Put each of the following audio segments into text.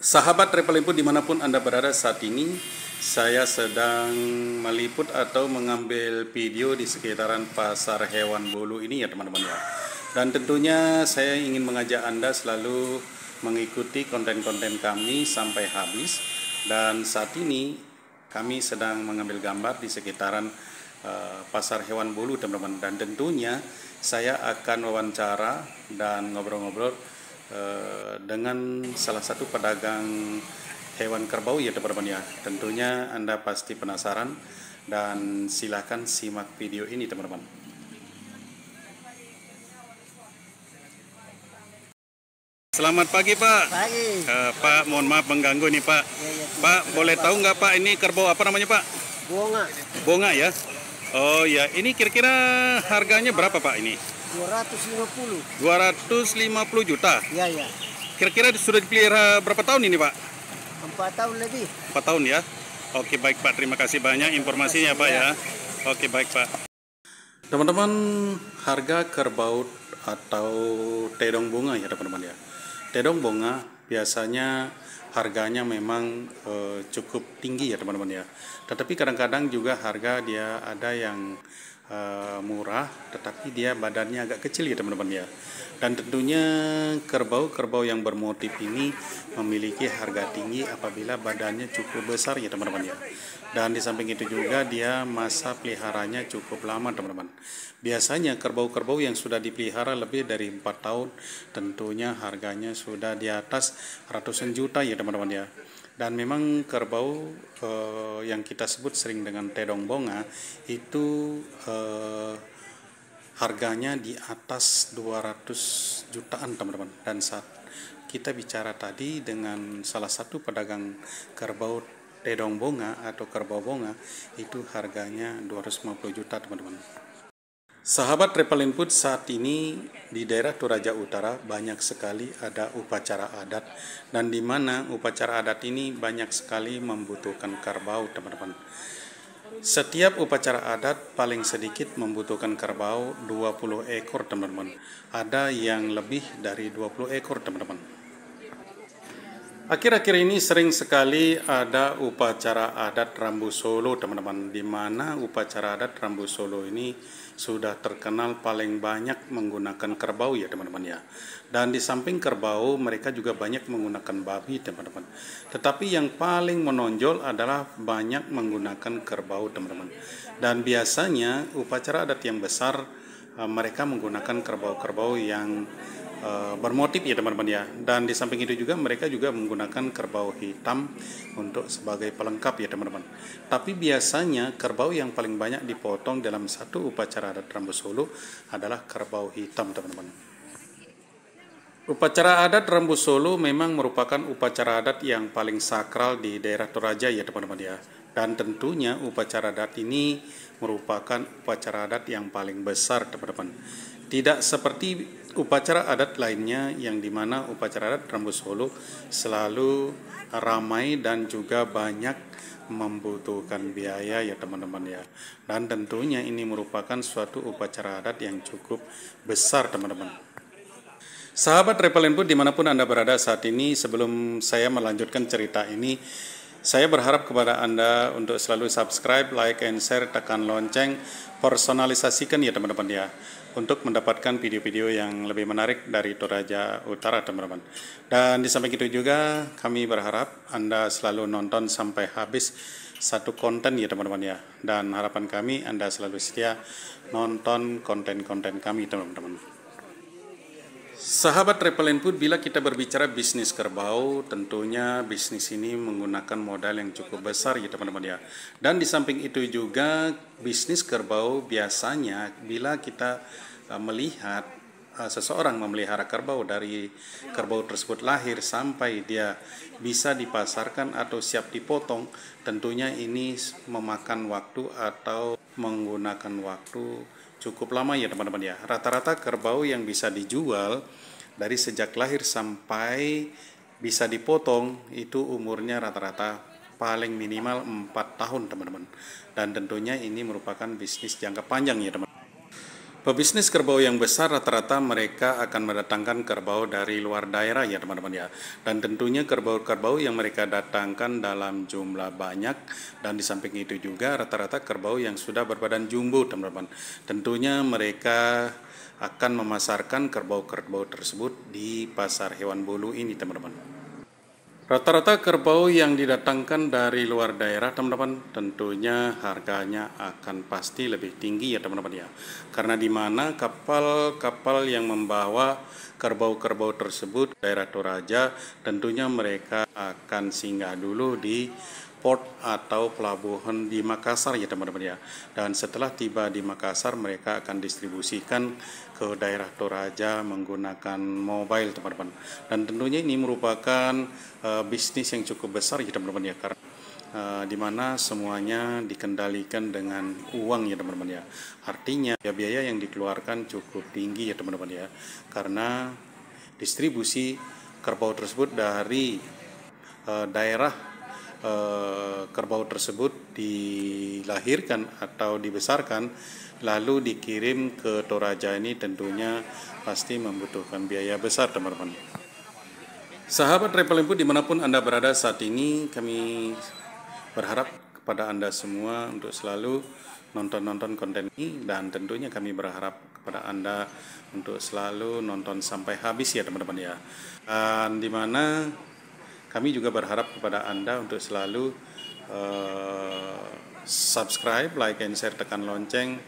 Sahabat Travel Info dimanapun Anda berada saat ini, saya sedang meliput atau mengambil video di sekitaran Pasar Hewan Bolu ini ya teman-teman ya. Dan tentunya saya ingin mengajak Anda selalu mengikuti konten-konten kami sampai habis. Dan saat ini kami sedang mengambil gambar di sekitaran Pasar Hewan Bolu teman-teman. Dan tentunya saya akan wawancara dan ngobrol-ngobrol dengan salah satu pedagang hewan kerbau ya teman-teman ya. Tentunya Anda pasti penasaran dan silakan simak video ini teman-teman. Selamat pagi Pak. Pagi. Pak, mohon maaf mengganggu nih Pak. Pak, boleh tahu nggak Pak ini kerbau apa namanya Pak? Bunga. Bunga ya. Oh ya, ini kira-kira harganya berapa Pak ini? 250. 250 juta. Ya, ya. Kira-kira sudah dipelihara berapa tahun ini Pak? 4 tahun lebih. 4 tahun ya. Oke baik Pak, terima kasih banyak informasinya Pak ya. Oke baik Pak. Teman-teman, harga kerbau atau tedong bunga ya teman-teman ya. Tedong bunga biasanya harganya memang cukup tinggi ya teman-teman ya. Tetapi kadang-kadang juga harga dia ada yang murah, tetapi dia badannya agak kecil ya teman-teman ya. Dan tentunya kerbau-kerbau yang bermotif ini memiliki harga tinggi apabila badannya cukup besar ya teman-teman ya. Dan di samping itu juga dia masa peliharanya cukup lama teman-teman. Biasanya kerbau-kerbau yang sudah dipelihara lebih dari 4 tahun tentunya harganya sudah di atas ratusan juta ya teman-teman ya. Dan memang kerbau yang kita sebut sering dengan tedong bonga itu harganya di atas 200 jutaan teman-teman. Dan saat kita bicara tadi dengan salah satu pedagang kerbau tedong bonga atau kerbau bonga itu harganya 250 juta teman-teman. Sahabat Travel Input, saat ini di daerah Toraja Utara banyak sekali ada upacara adat, dan di mana upacara adat ini banyak sekali membutuhkan kerbau teman-teman. Setiap upacara adat paling sedikit membutuhkan kerbau 20 ekor teman-teman. Ada yang lebih dari 20 ekor teman-teman. Akhir-akhir ini sering sekali ada upacara adat Rambu Solo teman-teman, di mana upacara adat Rambu Solo ini sudah terkenal paling banyak menggunakan kerbau ya teman-teman ya. Dan di samping kerbau mereka juga banyak menggunakan babi teman-teman. Tetapi yang paling menonjol adalah banyak menggunakan kerbau teman-teman. Dan biasanya upacara adat yang besar mereka menggunakan kerbau-kerbau yang bermotif ya teman-teman ya. Dan di samping itu juga mereka juga menggunakan kerbau hitam untuk sebagai pelengkap ya teman-teman. Tapi biasanya kerbau yang paling banyak dipotong dalam satu upacara adat Rambu Solo adalah kerbau hitam teman-teman. Upacara adat Rambu Solo memang merupakan upacara adat yang paling sakral di daerah Toraja ya teman-teman ya. Dan tentunya upacara adat ini merupakan upacara adat yang paling besar teman-teman. Tidak seperti upacara adat lainnya yang dimana upacara adat Rambu Solo selalu ramai dan juga banyak membutuhkan biaya ya teman-teman ya. Dan tentunya ini merupakan suatu upacara adat yang cukup besar teman-teman. Sahabat Travel Info dimanapun Anda berada saat ini, sebelum saya melanjutkan cerita ini, saya berharap kepada Anda untuk selalu subscribe, like, and share, tekan lonceng, personalisasikan ya teman-teman ya, untuk mendapatkan video-video yang lebih menarik dari Toraja Utara teman-teman. Dan di samping itu juga kami berharap Anda selalu nonton sampai habis satu konten ya teman-teman ya. Dan harapan kami Anda selalu setia nonton konten-konten kami teman-teman. Sahabat Travel Input, bila kita berbicara bisnis kerbau, tentunya bisnis ini menggunakan modal yang cukup besar ya teman-teman ya. Dan di samping itu juga bisnis kerbau biasanya bila kita melihat seseorang memelihara kerbau, dari kerbau tersebut lahir sampai dia bisa dipasarkan atau siap dipotong, tentunya ini memakan waktu atau menggunakan waktu cukup lama ya teman-teman ya. Rata-rata kerbau yang bisa dijual dari sejak lahir sampai bisa dipotong itu umurnya rata-rata paling minimal 4 tahun teman-teman. Dan tentunya ini merupakan bisnis jangka panjang ya teman-teman. Pebisnis kerbau yang besar rata-rata mereka akan mendatangkan kerbau dari luar daerah ya teman-teman ya. Dan tentunya kerbau-kerbau yang mereka datangkan dalam jumlah banyak, dan di samping itu juga rata-rata kerbau yang sudah berbadan jumbo teman-teman. Tentunya mereka akan memasarkan kerbau-kerbau tersebut di pasar hewan bulu ini teman-teman. Rata-rata kerbau yang didatangkan dari luar daerah teman-teman tentunya harganya akan pasti lebih tinggi ya teman-teman ya. Karena di mana kapal-kapal yang membawa kerbau-kerbau tersebut ke daerah Toraja tentunya mereka akan singgah dulu di port atau pelabuhan di Makassar ya teman-teman ya. Dan setelah tiba di Makassar mereka akan distribusikan ke daerah Toraja menggunakan mobile teman-teman. Dan tentunya ini merupakan bisnis yang cukup besar ya teman-teman ya, karena di mana semuanya dikendalikan dengan uang ya teman-teman ya. Artinya ya biaya yang dikeluarkan cukup tinggi ya teman-teman ya, karena distribusi kerbau tersebut dari daerah kerbau tersebut dilahirkan atau dibesarkan lalu dikirim ke Toraja ini tentunya pasti membutuhkan biaya besar teman-teman. Sahabat Travel Info dimanapun Anda berada saat ini, kami berharap kepada Anda semua untuk selalu nonton konten ini, dan tentunya kami berharap kepada Anda untuk selalu nonton sampai habis ya teman-teman ya. Dan dimana kami juga berharap kepada Anda untuk selalu subscribe, like, and share, tekan lonceng,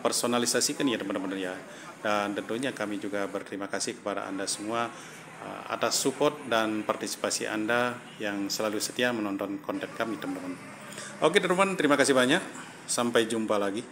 personalisasikan ya teman-teman ya. Dan tentunya kami juga berterima kasih kepada Anda semua atas support dan partisipasi Anda yang selalu setia menonton konten kami teman-teman. Oke teman-teman, terima kasih banyak. Sampai jumpa lagi.